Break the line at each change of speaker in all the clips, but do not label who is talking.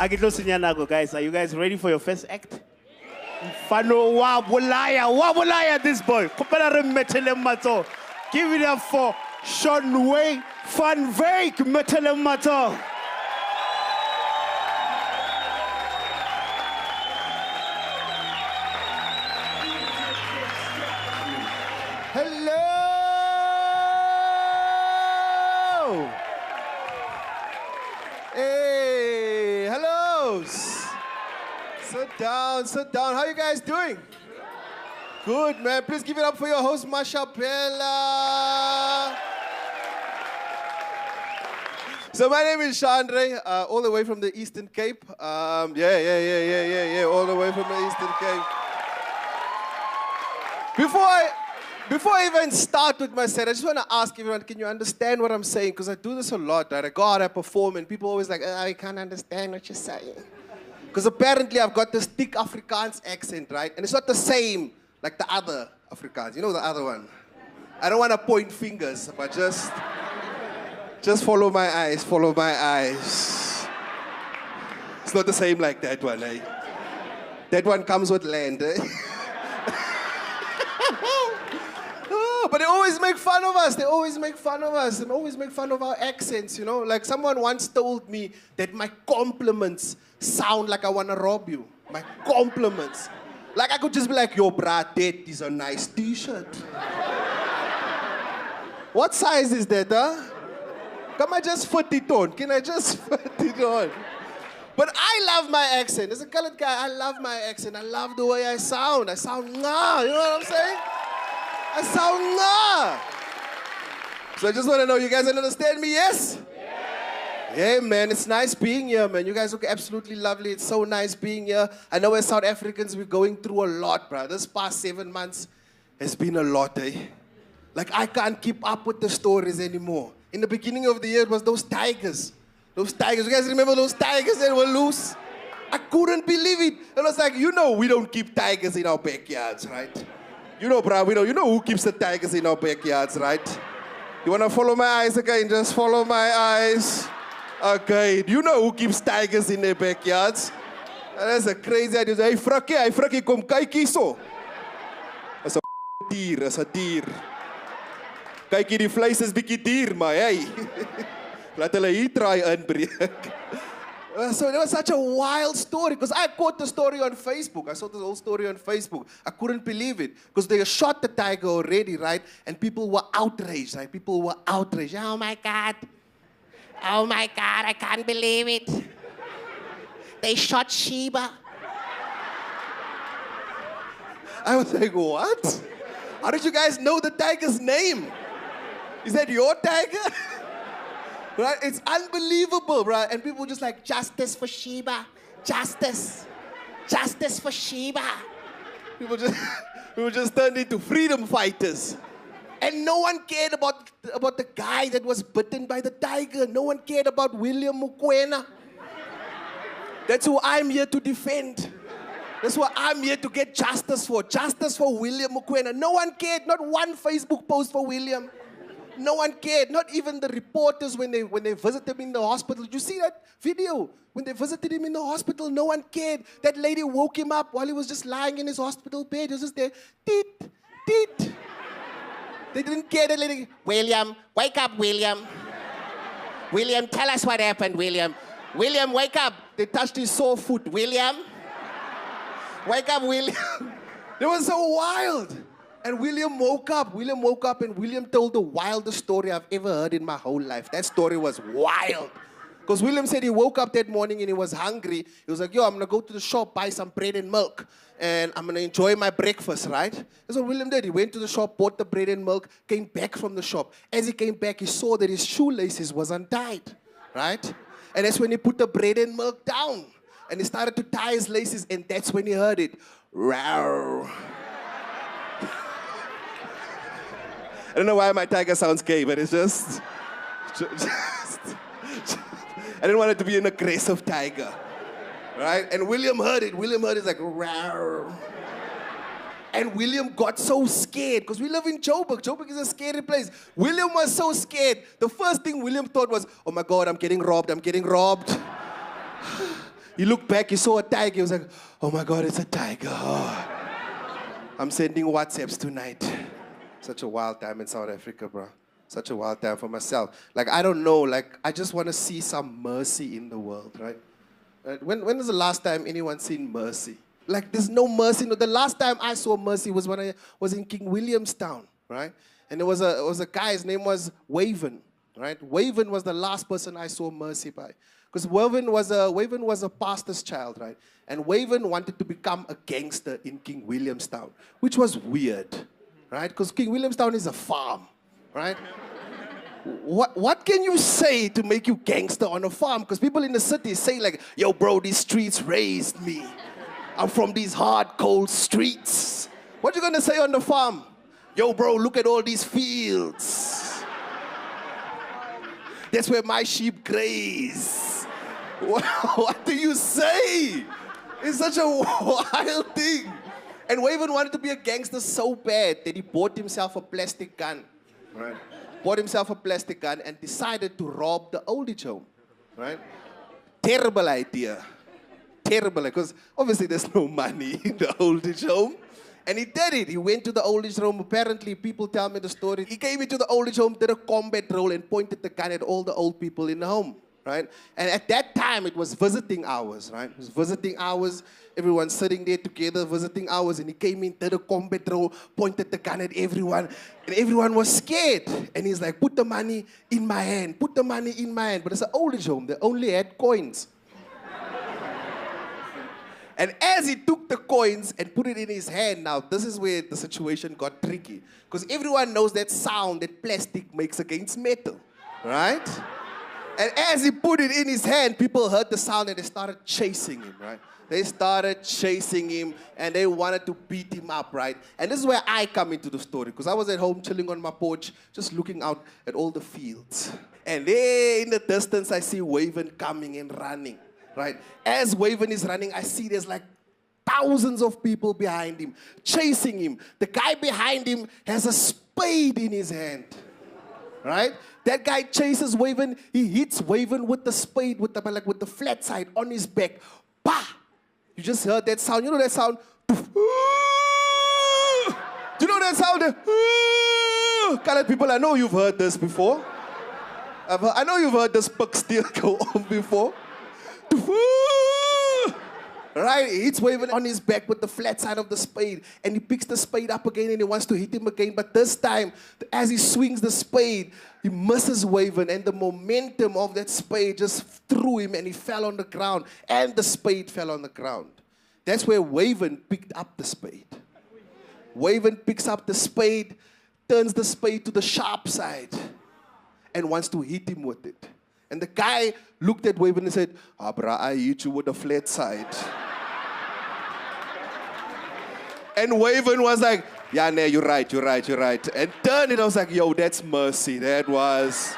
Guys, are you guys ready for your first act? Fano Wabulaya, this boy. Give it up for Shanray Van Wyk, Metelemato.
Hello! Hey, hello! Sit down, sit down. How you guys doing? Good, man. Please give it up for your host, Masha Bella. So my name is Shanray, all the way from the Eastern Cape. All the way from the Eastern Cape. Before I even start with my set, I just want to ask everyone, can you understand what I'm saying? Because I do this a lot, right? I go out, I perform, and people always like, I can't understand what you're saying. Because apparently I've got this thick Afrikaans accent, right? And it's not the same like the other Afrikaans. You know the other one. I don't want to point fingers, but just follow my eyes, follow my eyes. It's not the same like that one, eh? That one comes with land, eh? But they always make fun of us. They always make fun of us and always make fun of our accents, you know? Like someone once told me that my compliments sound like I want to rob you. My compliments. Like I could just be like, yo, brah, that is a nice t-shirt. What size is that, huh? Can I just fit it on? Can I just fit it on? But I love my accent. As a colored guy, I love my accent. I love the way I sound. I sound nah, you know what I'm saying? I sound nah. So I just want to know, you guys understand me, yes? Yeah, man, it's nice being here, man. You guys look absolutely lovely. It's so nice being here. I know as South Africans, we're going through a lot, bro. This past 7 months has been a lot, eh? Like, I can't keep up with the stories anymore. In the beginning of the year, it was those tigers. Those tigers. You guys remember those tigers that were loose? I couldn't believe it. And I was like, you know, we don't keep tigers in our backyards, right? You know, bro, you know who keeps the tigers in our backyards, right? You want to follow my eyes again? Just follow my eyes. Okay, you know who keeps tigers in their backyards? That's a crazy idea. Hey, Frikkie, kom kyk hierso. That's a dier, that's a dier. Kyk hier, die vleis is bietjie duur, maar hey. Laat hulle hier try inbreek. So it was such a wild story, because I caught the story on Facebook. I saw the whole story on Facebook. I couldn't believe it, because they shot the tiger already, right? And people were outraged, right? People were outraged. Oh my God. Oh my God, I can't believe it. They shot Sheba. I was like, what? How did you guys know the tiger's name? Is that your tiger? Right? It's unbelievable, right? And people were just like, justice for Sheba. Justice. Justice for Sheba. People just turned into freedom fighters. And no one cared about the guy that was bitten by the tiger. No one cared about William Mokoena. That's who I'm here to defend. That's what I'm here to get justice for. Justice for William Mokoena. No one cared. Not one Facebook post for William. No one cared. Not even the reporters when they visited him in the hospital. Did you see that video? When they visited him in the hospital, no one cared. That lady woke him up while he was just lying in his hospital bed. He was just there. Teet, teet. They didn't care. That lady, William, wake up, William. William, tell us what happened, William. William, wake up. They touched his sore foot. William, wake up, William. It was so wild. And William woke up. William woke up and William told the wildest story I've ever heard in my whole life. That story was wild. Because William said he woke up that morning and he was hungry. He was like, yo, I'm going to go to the shop, buy some bread and milk. And I'm going to enjoy my breakfast, right? That's what William did. He went to the shop, bought the bread and milk, came back from the shop. As he came back, he saw that his shoelaces was untied, right? And that's when he put the bread and milk down. And he started to tie his laces, and that's when he heard it. Row. I don't know why my tiger sounds gay, but it's just I didn't want it to be an aggressive tiger, right? And William heard it. William heard it like, rawr. And William got so scared, because we live in Joburg. Joburg is a scary place. William was so scared. The first thing William thought was, oh my God, I'm getting robbed, I'm getting robbed. He looked back, he saw a tiger. He was like, oh my God, it's a tiger. Oh. I'm sending WhatsApps tonight. Such a wild time in South Africa, bro. Such a wild time for myself. Like, I don't know, like, I just want to see some mercy in the world, right? When was the last time anyone seen mercy? Like, there's no mercy. No, the last time I saw mercy was when I was in King Williamstown, right? And there was a guy, his name was Waven, right? Waven was the last person I saw mercy by. Because Waven was a pastor's child, right? And Waven wanted to become a gangster in King Williamstown, which was weird, right? Because King Williamstown is a farm, right? What can you say to make you gangster on a farm? Because people in the city say like, yo, bro, these streets raised me. I'm from these hard, cold streets. What you gonna say on the farm? Yo, bro, look at all these fields. That's where my sheep graze. What do you say? It's such a wild thing. And Waven wanted to be a gangster so bad that he bought himself a plastic gun. Right? Bought himself a plastic gun and decided to rob the old age home. Right? Terrible idea. Terrible, because obviously there's no money in the old age home. And he did it. He went to the old age home. Apparently, people tell me the story. He came into the old age home, did a combat role, and pointed the gun at all the old people in the home. Right? And at that time, it was visiting hours, right? It was visiting hours. Everyone sitting there together, visiting hours. And he came in, did a combat role, pointed the gun at everyone. And everyone was scared. And he's like, put the money in my hand. Put the money in my hand. But it's an old age home. They only had coins. And as he took the coins and put it in his hand, now this is where the situation got tricky. Because everyone knows that sound that plastic makes against metal, right? And as he put it in his hand, people heard the sound and they started chasing him, right? They started chasing him and they wanted to beat him up, right? And this is where I come into the story, because I was at home chilling on my porch, just looking out at all the fields. And there in the distance, I see Waven coming and running, right? As Waven is running, I see there's like thousands of people behind him, chasing him. The guy behind him has a spade in his hand, right? That guy chases Waven. He hits Waven with the spade, with the flat side on his back. Bah! You just heard that sound. You know that sound? Do you know that sound? Colored people, I know you've heard this before. I know you've heard this puck steel go on before. Right? He hits Waven on his back with the flat side of the spade, and he picks the spade up again and he wants to hit him again. But this time, as he swings the spade, he misses Waven, and the momentum of that spade just threw him and he fell on the ground, and the spade fell on the ground. That's where Waven picked up the spade. Waven picks up the spade, turns the spade to the sharp side, and wants to hit him with it. And the guy looked at Waven and said, bruh, I hit you with the flat side. And Waven was like, yeah, nah, you're right. And turned it, I was like, yo, that's mercy. That was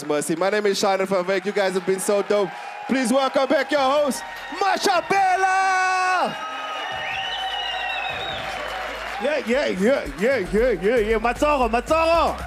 mercy. My name is Shanray Van Wyk. You guys have been so dope. Please welcome back your host, Masha Bella!
Yeah. Matoro.